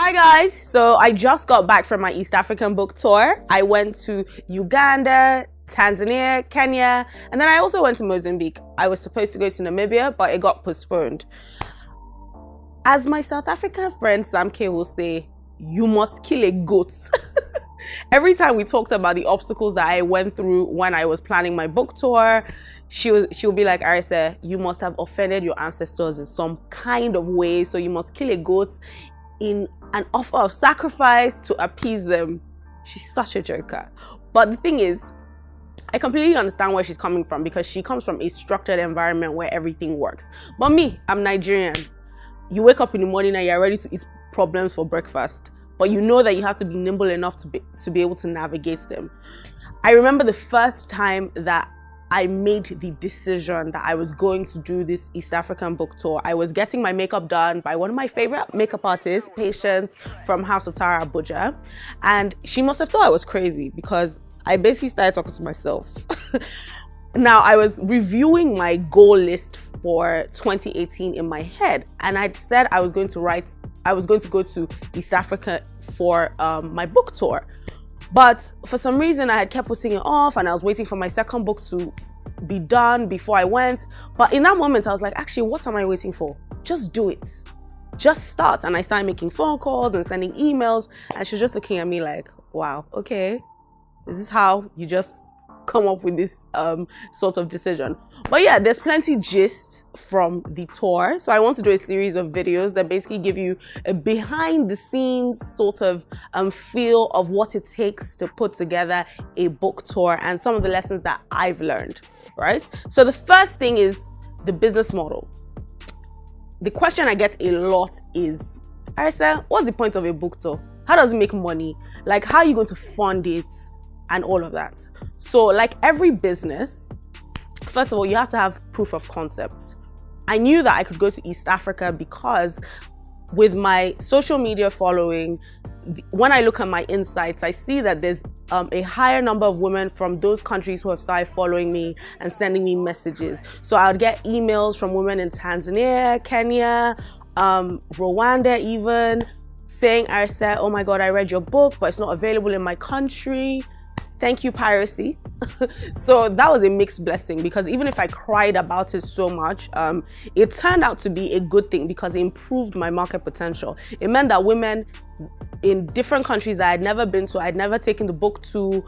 Hi guys, so I just got back from my East African book tour. I went to Uganda, Tanzania, Kenya, and then I also went to Mozambique. I was supposed to go to Namibia, but it got postponed. As my South African friend Sam K will say, you must kill a goat. Every time we talked about the obstacles that I went through when I was planning my book tour, she'll be like, Arisa, you must have offended your ancestors in some kind of way, so you must kill a goat in an offer of sacrifice to appease them. She's such a joker. But the thing is, I completely understand where she's coming from because she comes from a structured environment where everything works. But me, I'm Nigerian. You wake up in the morning and you're ready to eat problems for breakfast, but you know that you have to be nimble enough to be able to navigate them. I remember the first time that I made the decision that I was going to do this East African book tour. I was getting my makeup done by one of my favorite makeup artists, Patience from House of Tara Abuja. And she must have thought I was crazy because I basically started talking to myself. Now, I was reviewing my goal list for 2018 in my head. And I'd said I was going to go to East Africa for my book tour. But for some reason, I had kept putting it off and I was waiting for my second book to be done before I went. But in that moment, I was like, actually, what am I waiting for? Just do it. Just start. And I started making phone calls and sending emails. And she was just looking at me like, wow, okay. Is this how you just come up with this sort of decision? But yeah, there's plenty gist from the tour. So I want to do a series of videos that basically give you a behind the scenes sort of feel of what it takes to put together a book tour and some of the lessons that I've learned, right? So the first thing is the business model. The question I get a lot is, Arisa, what's the point of a book tour? How does it make money? Like, how are you going to fund it? And all of that. So like every business, first of all, you have to have proof of concept. I knew that I could go to East Africa because with my social media following, when I look at my insights, I see that there's a higher number of women from those countries who have started following me and sending me messages. So I would get emails from women in Tanzania, Kenya, Rwanda even, saying, Arisa, oh my God, I read your book, but it's not available in my country. Thank you, piracy. So that was a mixed blessing because even if I cried about it so much, it turned out to be a good thing because it improved my market potential. It meant that women in different countries that I'd never been to, I'd never taken the book to,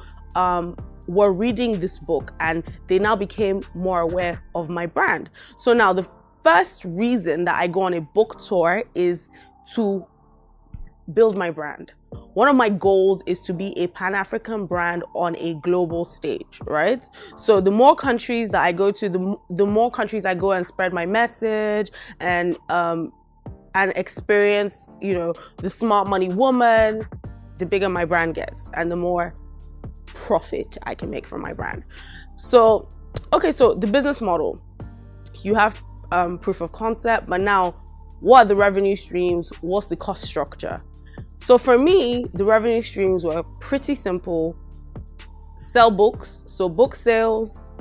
were reading this book and they now became more aware of my brand. So now the first reason that I go on a book tour is to build my brand. One of my goals is to be a Pan-African brand on a global stage, right? So the more countries that I go to, the more countries I go and spread my message and experience, you know, the smart money woman, the bigger my brand gets and the more profit I can make from my brand. So, okay, so the business model, you have proof of concept, but now what are the revenue streams? What's the cost structure? So for me, the revenue streams were pretty simple. Sell books, so book sales,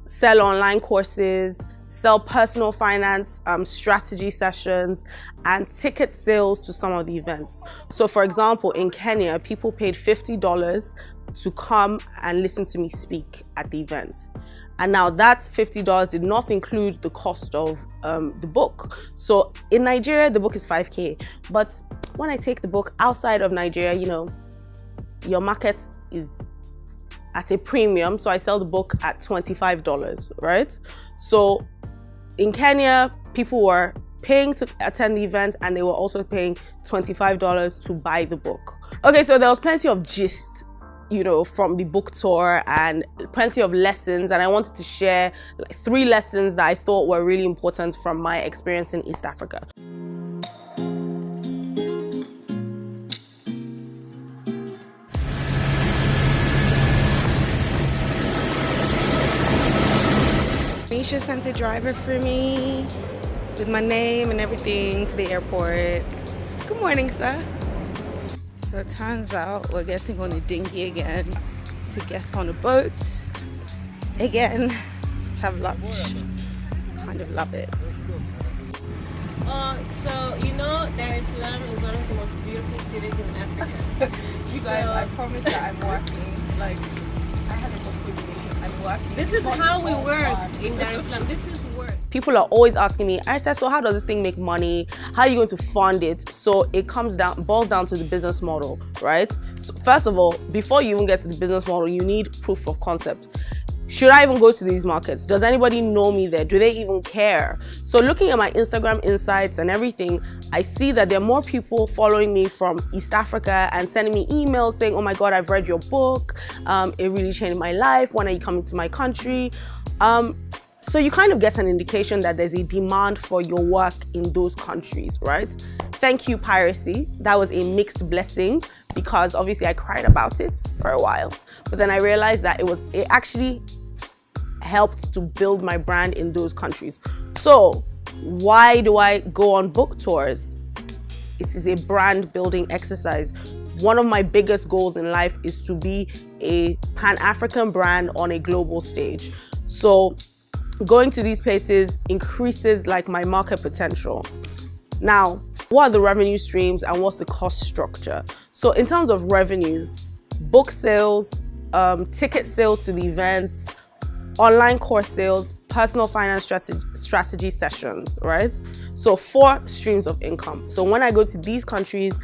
sell online courses, sell personal finance strategy sessions, and ticket sales to some of the events. So for example, in Kenya, people paid $50 to come and listen to me speak at the event. And now that $50 did not include the cost of the book. So in Nigeria, the book is 5K. But when I take the book outside of Nigeria, you know, your market is at a premium. So I sell the book at $25, right? So in Kenya, people were paying to attend the event and they were also paying $25 to buy the book. Okay, so there was plenty of gist, you know, from the book tour and plenty of lessons. And I wanted to share like 3 lessons that I thought were really important from my experience in East Africa. Misha sent a driver for me with my name and everything to the airport. Good morning, sir. So it turns out we're getting on a dinghy again to get on a boat again to have lunch. Kind of love it. So you know Dar es Salaam is one of the most beautiful cities in Africa. You guys, I promise that I'm working. Like, I have a book with me. I'm working. This is how we work in Dar es Salaam. This is work. People are always asking me, Arista, so how does this thing make money? How are you going to fund it? So it boils down to the business model, right? So first of all, before you even get to the business model, you need proof of concept. Should I even go to these markets? Does anybody know me there? Do they even care? So looking at my Instagram insights and everything, I see that there are more people following me from East Africa and sending me emails saying, oh my God, I've read your book. It really changed my life. When are you coming to my country? So you kind of get an indication that there's a demand for your work in those countries, right? Thank you, piracy. That was a mixed blessing because obviously I cried about it for a while. But then I realized that it actually helped to build my brand in those countries. So why do I go on book tours? It is a brand building exercise. One of my biggest goals in life is to be a Pan-African brand on a global stage. So going to these places increases like my market potential. Now, what are the revenue streams and what's the cost structure? So in terms of revenue, book sales, ticket sales to the events, online course sales, personal finance strategy sessions, right? So 4 streams of income. So when I go to these countries,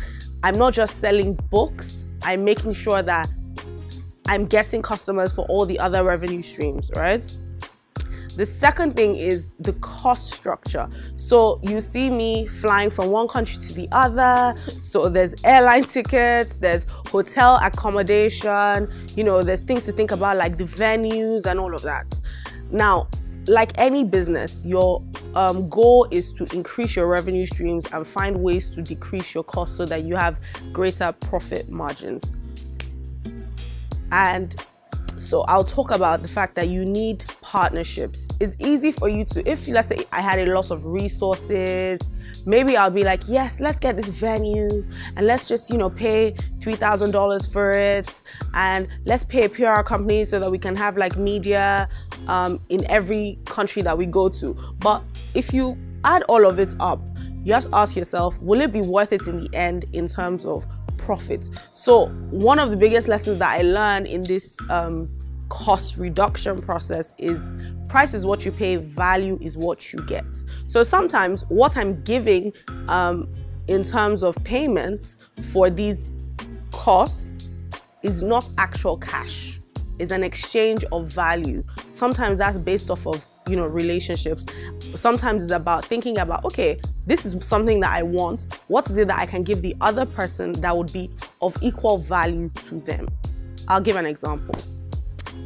I'm not just selling books, I'm making sure that I'm getting customers for all the other revenue streams, right? The second thing is the cost structure. So you see me flying from one country to the other. So there's airline tickets, there's hotel accommodation, there's things to think about like the venues and all of that. Now, like any business, your goal is to increase your revenue streams and find ways to decrease your costs so that you have greater profit margins. And so I'll talk about the fact that you need partnerships. It's easy for you to, if let's say I had a loss of resources, maybe I'll be like, yes, let's get this venue and let's just, pay $3,000 for it. And let's pay a PR company so that we can have like media in every country that we go to. But if you add all of it up, you have to ask yourself, will it be worth it in the end in terms of profit? So one of the biggest lessons that I learned in this cost reduction process is price is what you pay, value is what you get. So sometimes what I'm giving in terms of payments for these costs is not actual cash. It's an exchange of value. Sometimes that's based off of relationships. Sometimes it's about thinking about, okay, this is something that I want. What is it that I can give the other person that would be of equal value to them? I'll give an example.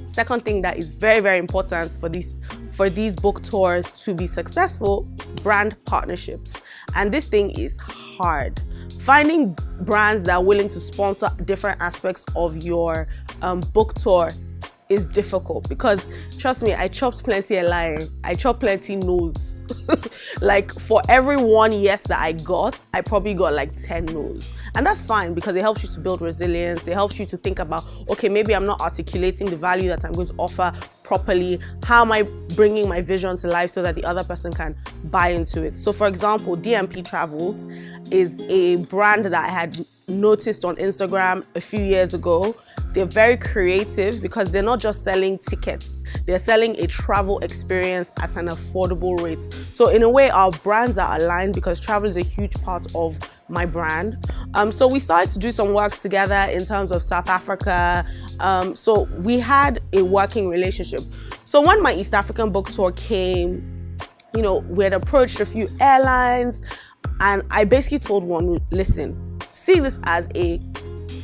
Second thing that is very, very important for these book tours to be successful, brand partnerships. And this thing is hard. Finding brands that are willing to sponsor different aspects of your book tour is difficult because, trust me, I chopped plenty of lying. I chopped plenty no's. Like for every 1 yes that I got, I probably got like 10 no's. And that's fine because it helps you to build resilience. It helps you to think about, okay, maybe I'm not articulating the value that I'm going to offer properly. How am I bringing my vision to life so that the other person can buy into it? So for example, DMP Travels is a brand that I had noticed on Instagram a few years ago. They're very creative because they're not just selling tickets, they're selling a travel experience at an affordable rate. So in a way, our brands are aligned because travel is a huge part of my brand. So we started to do some work together in terms of South Africa. So we had a working relationship. So when my East African book tour came, we had approached a few airlines and I basically told one, listen, see this as a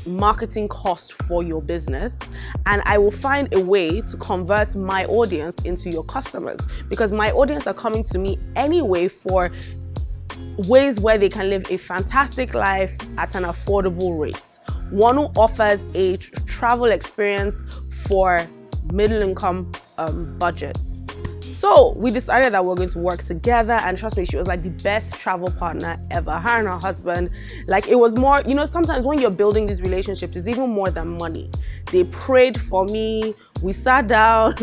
marketing cost for your business and I will find a way to convert my audience into your customers because my audience are coming to me anyway for ways where they can live a fantastic life at an affordable rate. One who offers a travel experience for middle income budgets. So we decided that we're going to work together, and trust me, she was like the best travel partner ever. Her and her husband, like it was more, sometimes when you're building these relationships, it's even more than money. They prayed for me, we sat down,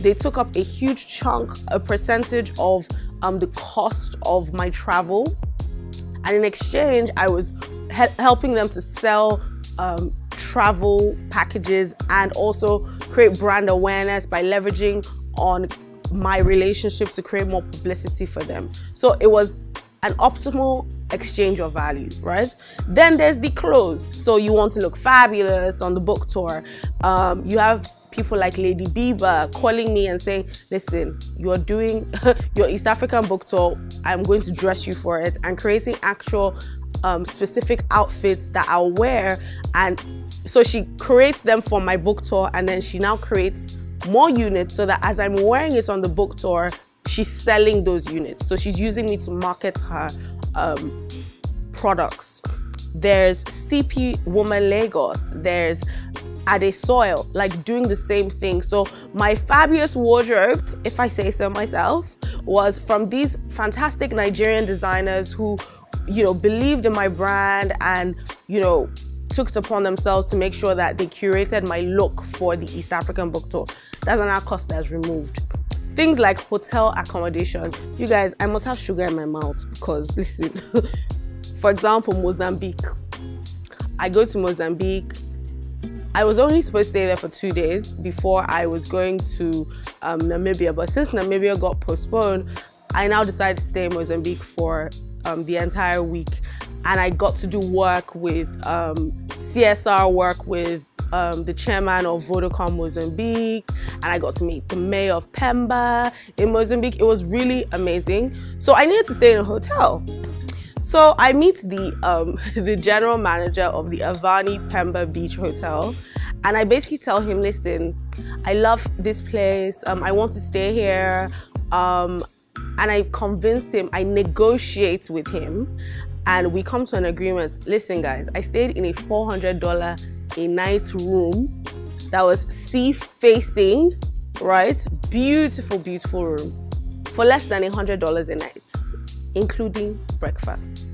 they took up a huge chunk, a percentage of the cost of my travel. And in exchange, I was helping them to sell travel packages and also create brand awareness by leveraging on my relationships to create more publicity for them. So it was an optimal exchange of value, right? Then there's the clothes. So you want to look fabulous on the book tour. You have people like Lady Bieber calling me and saying, listen, you're doing your East African book tour. I'm going to dress you for it, and creating actual specific outfits that I'll wear. And so she creates them for my book tour, and then she now creates more units so that as I'm wearing it on the book tour, she's selling those units. So she's using me to market her products. There's CP Woman Lagos. There's Adesoil, like doing the same thing. So my fabulous wardrobe, if I say so myself, was from these fantastic Nigerian designers who, you know, believed in my brand and, you know, took it upon themselves to make sure that they curated my look for the East African book tour. That's another cost that's removed. Things like hotel accommodation. You guys, I must have sugar in my mouth because, listen, for example, Mozambique. I go to Mozambique. I was only supposed to stay there for 2 days before I was going to Namibia. But since Namibia got postponed, I now decided to stay in Mozambique for the entire week. And I got to do work with CSR work with the chairman of Vodacom Mozambique, and I got to meet the mayor of Pemba in Mozambique. It was really amazing. So I needed to stay in a hotel. So I meet the general manager of the Avani Pemba Beach Hotel, and I basically tell him, listen, I love this place. I want to stay here. And I convinced him, I negotiate with him, and we come to an agreement. Listen, guys, I stayed in a $400 a night room that was sea facing, right? Beautiful, beautiful room for less than $100 a night, including breakfast.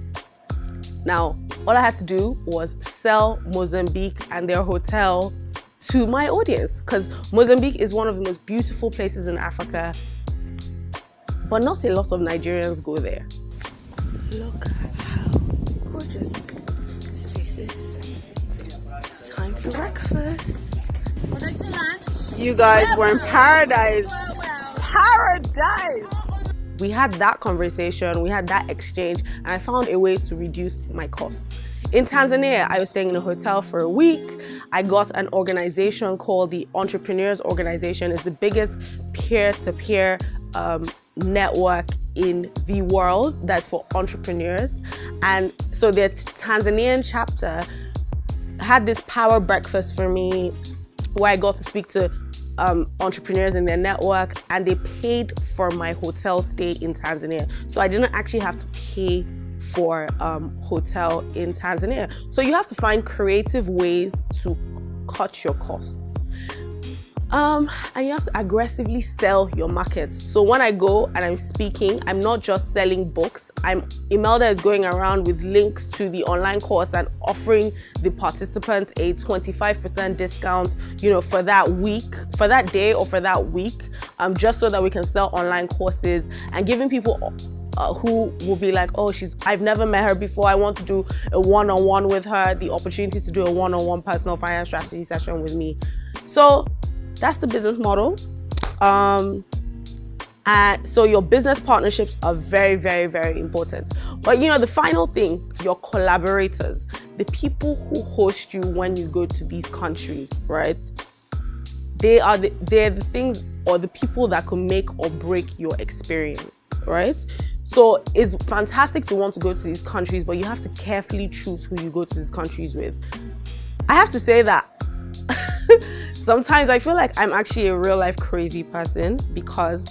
Now, all I had to do was sell Mozambique and their hotel to my audience, because Mozambique is one of the most beautiful places in Africa, but not a lot of Nigerians go there. Look at how gorgeous this place is. It's time for breakfast. You guys were in paradise. Paradise! We had that conversation, we had that exchange, and I found a way to reduce my costs. In Tanzania, I was staying in a hotel for a week. I got an organization called the Entrepreneurs Organization. It's the biggest peer-to-peer network in the world that's for entrepreneurs. And so their Tanzanian chapter had this power breakfast for me where I got to speak to entrepreneurs in their network, and they paid for my hotel stay in Tanzania. So I didn't actually have to pay for hotel in Tanzania. So you have to find creative ways to cut your costs. And you have to aggressively sell your market. So when I go and I'm speaking, I'm not just selling books. Imelda is going around with links to the online course and offering the participants a 25% discount, you know, for that week, for that day or for that week, just so that we can sell online courses, and giving people who will be like, oh, I've never met her before, I want to do a one-on-one with her, the opportunity to do a one-on-one personal finance strategy session with me. So that's the business model. So your business partnerships are very, very, very important. But you know, the final thing, your collaborators, the people who host you when you go to these countries, right? They're the things or the people that can make or break your experience, right? So it's fantastic to want to go to these countries, but you have to carefully choose who you go to these countries with. I have to say that sometimes I feel like I'm actually a real life crazy person, because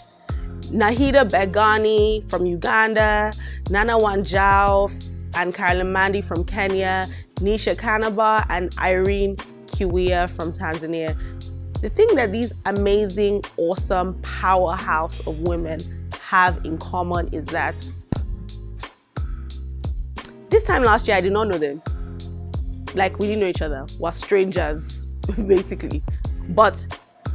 Nahida Begani from Uganda, Nana Wanjao and Carolyn Mandy from Kenya, Nisha Kanaba and Irene Kiwia from Tanzania. The thing that these amazing, awesome powerhouse of women have in common is that this time last year I did not know them. Like, we didn't know each other. We're strangers, basically. But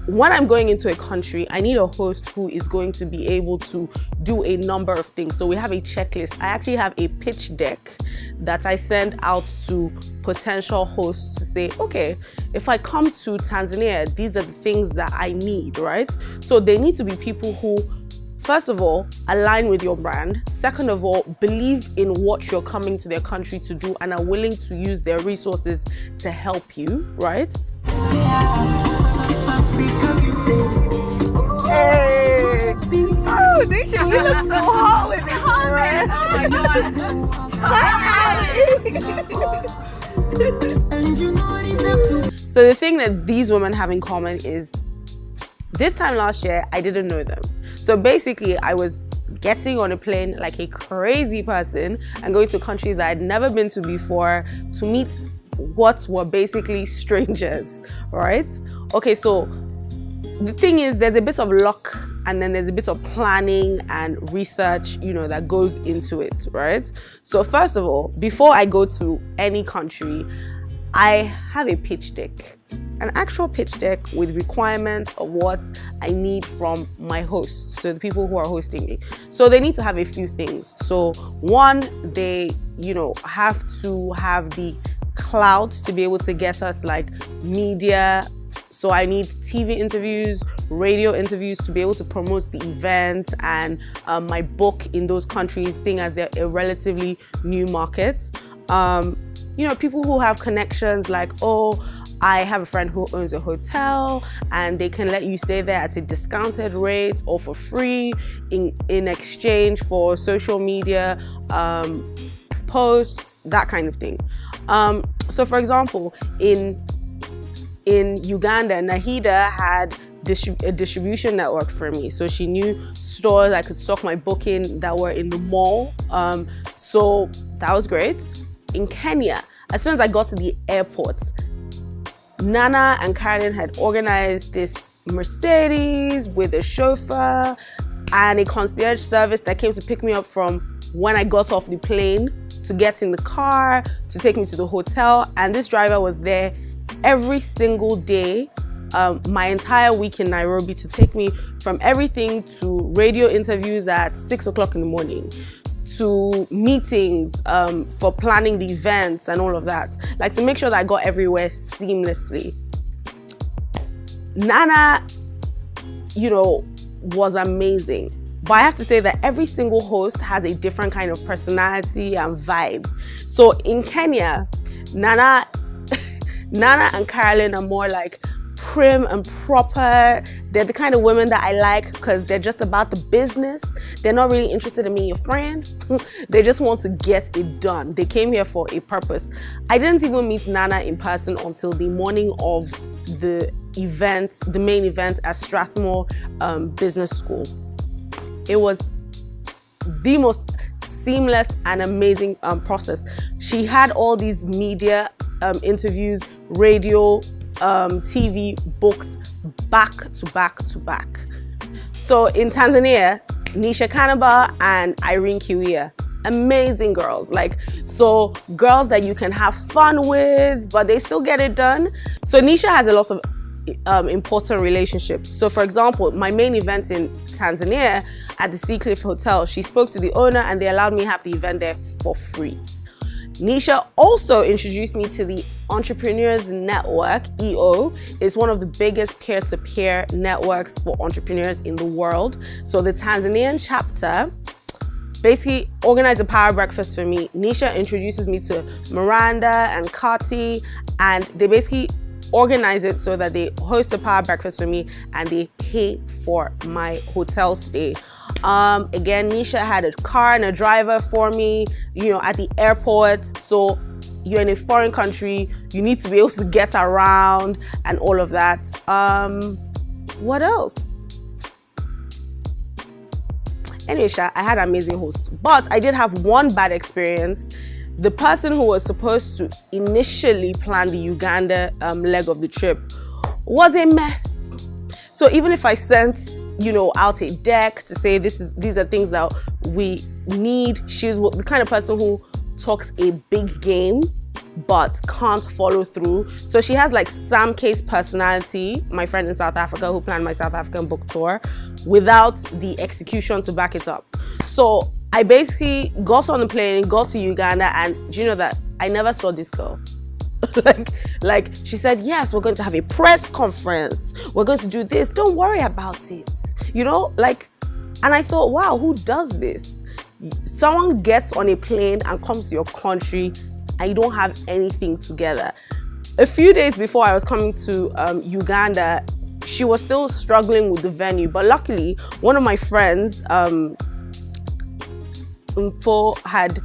when I'm going into a country, I need a host who is going to be able to do a number of things. So we have a checklist. I actually have a pitch deck that I send out to potential hosts to say, okay, if I come to Tanzania, these are the things that I need, right? So they need to be people who, first of all, align with your brand. Second of all, believe in what you're coming to their country to do and are willing to use their resources to help you, right? Hey! Oh, Nisha, you look so hot with this red. So the thing that these women have in common is this time last year, I didn't know them. So basically, I was getting on a plane like a crazy person and going to countries that I'd never been to before to meet what were basically strangers, right? Okay, so the thing is, there's a bit of luck and then there's a bit of planning and research, that goes into it, right? So first of all, before I go to any country, I have a pitch deck, an actual pitch deck with requirements of what I need from my hosts, so the people who are hosting me. So they need to have a few things. So one, they, have to have the clout to be able to get us like media. So I need TV interviews, radio interviews to be able to promote the event and my book in those countries, seeing as they're a relatively new market. People who have connections like, I have a friend who owns a hotel and they can let you stay there at a discounted rate or for free in exchange for social media posts, that kind of thing. So for example, in Uganda, Nahida had a distribution network for me. So she knew stores I could stock my book in that were in the mall. So that was great. In Kenya, as soon as I got to the airport, Nana and Carolyn had organized this Mercedes with a chauffeur and a concierge service that came to pick me up from when I got off the plane to get in the car, to take me to the hotel. And this driver was there every single day, my entire week in Nairobi, to take me from everything to radio interviews at 6 o'clock in the morning, to meetings for planning the events and all of that, like to make sure that I got everywhere seamlessly. Nana, was amazing. But I have to say that every single host has a different kind of personality and vibe. So in Kenya, Nana and Carolyn are more like prim and proper. They're the kind of women that I like because they're just about the business. They're not really interested in being your friend. They just want to get it done. They came here for a purpose. I didn't even meet Nana in person until the morning of the event, the main event at Strathmore Business School. It was the most seamless and amazing process. She had all these media interviews, radio, TV booked back to back to back. So in Tanzania, Nisha Kanaba and Irene Kiwia, amazing girls. So girls that you can have fun with, but they still get it done. So Nisha has a lot of important relationships. So for example, my main event in Tanzania at the Seacliff Hotel, she spoke to the owner and they allowed me to have the event there for free. Nisha also introduced me to the Entrepreneurs Network, EO. It's one of the biggest peer-to-peer networks for entrepreneurs in the world. So the Tanzanian chapter basically organized a power breakfast for me. Nisha introduces me to Miranda and Kati, and they basically organize it so that they host a power breakfast for me and they pay for my hotel stay. Again, Nisha had a car and a driver for me, at the airport. So you're in a foreign country, you need to be able to get around and all of that. What else? Anyway, I had amazing hosts, but I did have one bad experience. The person who was supposed to initially plan the Uganda leg of the trip was a mess. So even if I sent, out a deck to say these are things that we need, she was the kind of person who talks a big game, but can't follow through. So she has like Sam K's personality, my friend in South Africa who planned my South African book tour, without the execution to back it up. So I basically got on the plane, got to Uganda, and do you know that I never saw this girl? like she said, yes, we're going to have a press conference, we're going to do this, don't worry about it, you know, like, and I thought, wow, who does this? Someone gets on a plane and comes to your country and you don't have anything together. A few days before I was coming to Uganda, she was still struggling with the venue, but luckily one of my friends, Mfo, had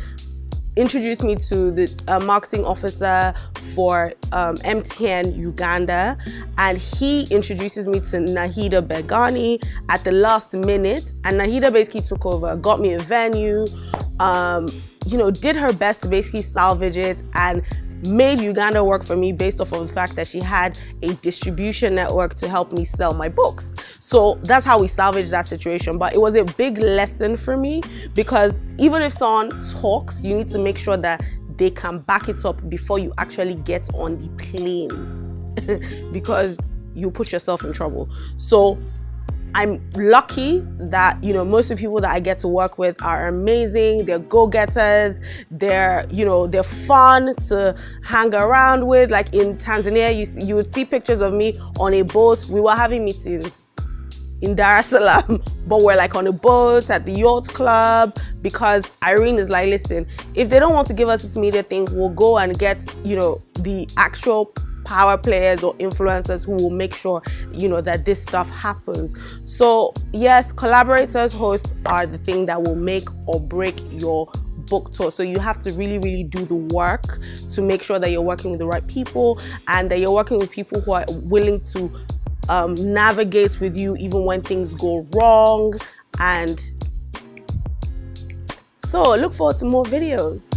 introduced me to the marketing officer for MTN Uganda, and he introduces me to Nahida Begani at the last minute, and Nahida basically took over, got me a venue, you know, did her best to basically salvage it and made Uganda work for me based off of the fact that she had a distribution network to help me sell my books. So that's how we salvaged that situation. But it was a big lesson for me, because even if someone talks, you need to make sure that they can back it up before you actually get on the plane because you put yourself in trouble. So I'm lucky that, you know, most of the people that I get to work with are amazing. They're go-getters. They're, you know, they're fun to hang around with. Like in Tanzania, you would see pictures of me on a boat. We were having meetings in Dar es Salaam, but we're like on a boat at the yacht club, because Irene is like, listen, if they don't want to give us this media thing, we'll go and get, you know, the actual power players or influencers who will make sure, you know, that this stuff happens. So yes, collaborators, hosts are the thing that will make or break your book tour. So you have to really, really do the work to make sure that you're working with the right people and that you're working with people who are willing to navigate with you even when things go wrong. And so look forward to more videos.